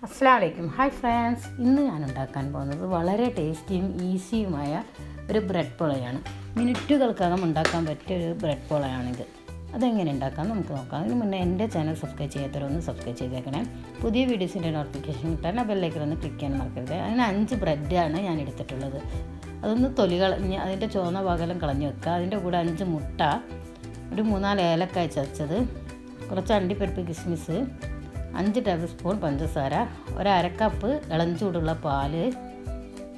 അസ്സലാമു അലൈക്കും. Hi friends, ഇന്ന് ഞാൻ ഉണ്ടാക്കാൻ പോകുന്നത് വളരെ ടേസ്റ്റിയും ഈസിയുമായ ഒരു ബ്രെഡ് പോളയാണ്. മിനിറ്റുകൾക്കകം ഉണ്ടാക്കാൻ പറ്റിയ ഒരു ബ്രെഡ് പോളയാണിത്. അതെങ്ങനെ ഉണ്ടാക്കാം നമുക്ക് നോക്കാം. അതിന് മുന്നേ എൻ്റെ ചാനൽ സബ്സ്ക്രൈബ് ചെയ്യാത്തവരൊന്ന് സബ്സ്ക്രൈബ് ചെയ്തേക്കണേ. പുതിയ വീഡിയോസിൻ്റെ നോട്ടിഫിക്കേഷൻ കിട്ടാൻ ആ ബെല്ലൈക്കൺ ക്ലിക്ക് ചെയ്യാൻ മറക്കരുത്. അതിന് 5 ബ്രെഡാണ് ഞാൻ എടുത്തിട്ടുള്ളത്. അതൊന്ന് തൊലി കളഞ്ഞ് അതിൻ്റെ ചുവന്ന ഭാഗം കളഞ്ഞ് വെക്കുക. അതിൻ്റെ കൂടെ 5 മുട്ട, ഒരു 4 ഏലക്കായ ചതച്ചത്, കുറച്ച് അണ്ടിപ്പരിപ്പ് കിസ്മിസ്, 5 ടേബിൾ സ്പൂൺ പഞ്ചസാര, ഒരു അരക്കപ്പ് ഇളം ചൂടുള്ള പാല്,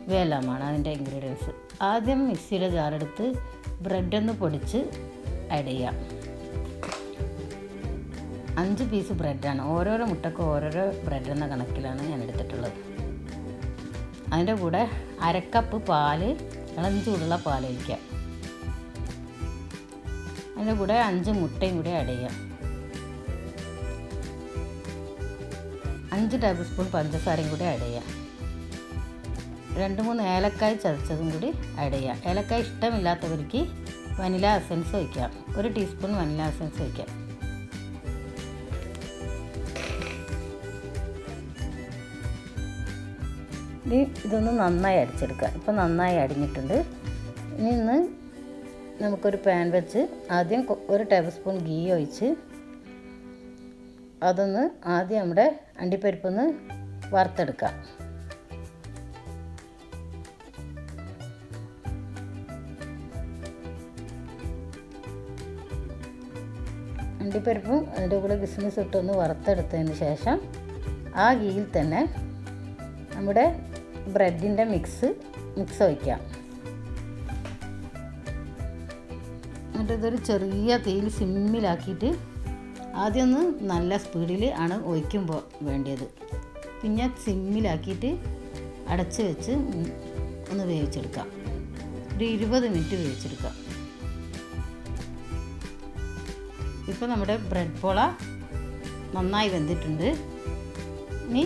ഇവയെല്ലാമാണ് അതിൻ്റെ ഇൻഗ്രീഡിയൻസ്. ആദ്യം മിക്സിയുടെ ജാറെടുത്ത് ബ്രെഡൊന്ന് പൊടിച്ച് ആഡ് ചെയ്യാം. 5 പീസ് ബ്രെഡാണ്. ഓരോരോ മുട്ടക്ക് ഓരോരോ ബ്രെഡ് എന്ന കണക്കിലാണ് ഞാൻ എടുത്തിട്ടുള്ളത്. അതിൻ്റെ കൂടെ അരക്കപ്പ് പാല്, ഇളം ചൂടുള്ള പാൽ ഒഴിക്കുക. അതിൻ്റെ കൂടെ 5 മുട്ടയും കൂടി ആഡ് ചെയ്യാം. 5 ടേബിൾ സ്പൂൺ പഞ്ചസാരയും കൂടി ആഡ് ചെയ്യാം. 2-3 ഏലക്കായ ചതച്ചതും കൂടി ആഡ് ചെയ്യാം. ഏലക്കായ ഇഷ്ടമില്ലാത്തവർക്ക് വനില എസൻസ് ഒഴിക്കാം. 1 ടീസ്പൂൺ വനില എസൻസ് ഒഴിക്കാം. ഇതൊന്ന് നന്നായി അടിച്ചെടുക്കുക. ഇപ്പോൾ നന്നായി അടിഞ്ഞിട്ടുണ്ട്. ഇനി നമുക്കൊരു പാൻ വെച്ച് ആദ്യം 1 ടേബിൾ സ്പൂൺ ഗീ ഒഴിച്ച് അതൊന്ന് ആദ്യം നമ്മുടെ അണ്ടിപ്പരിപ്പൊന്ന് വറുത്തെടുക്കാം. അണ്ടിപ്പരിപ്പും അതിൻ്റെ കൂടെ കിസ്മിസ് ഇട്ടൊന്ന് വറുത്തെടുത്തതിന് ശേഷം ആ ഗീയിൽ തന്നെ നമ്മുടെ ബ്രെഡിൻ്റെ മിക്സ് ഒഴിക്കാം. എന്നിട്ട് ഇതൊരു ചെറിയ തീയിൽ സിമ്മിലാക്കിയിട്ട് ആദ്യം ഒന്ന് നല്ല സ്പീഡിൽ ആണ് ഒഴിക്കുമ്പോൾ വേണ്ടിയത്. പിന്നെ സിമ്മിലാക്കിയിട്ട് അടച്ച് വെച്ച് ഒന്ന് വേവിച്ചെടുക്കാം. ഒരു 20 മിനിറ്റ് വേവിച്ചെടുക്കാം. ഇപ്പോൾ നമ്മുടെ ബ്രെഡ് പോള നന്നായി വെന്തിട്ടുണ്ട്. ഇനി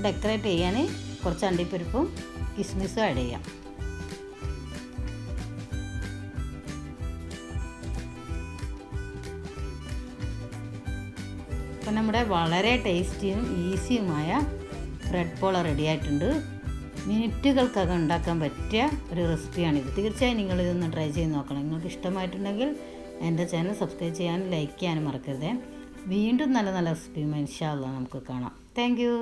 ഡെക്കറേറ്റ് ചെയ്യാൻ കുറച്ച് അണ്ടിപ്പരിപ്പും കിസ്മിസും ആഡ് ചെയ്യാം. അപ്പോൾ നമ്മുടെ വളരെ ടേസ്റ്റിയും ഈസിയുമായ ബ്രെഡ് പോള റെഡി ആയിട്ടുണ്ട്. മിനിറ്റുകൾക്കകം ഉണ്ടാക്കാൻ പറ്റിയ ഒരു റെസിപ്പിയാണിത്. തീർച്ചയായും നിങ്ങളിതൊന്ന് ട്രൈ ചെയ്ത് നോക്കണം. നിങ്ങൾക്ക് ഇഷ്ടമായിട്ടുണ്ടെങ്കിൽ എൻ്റെ ചാനൽ സബ്സ്ക്രൈബ് ചെയ്യാനും ലൈക്ക് ചെയ്യാനും മറക്കരുത്. വീണ്ടും നല്ല നല്ല റെസിപ്പിയുമായി ഇൻഷാ അല്ലാഹ് നമുക്ക് കാണാം. Thank you.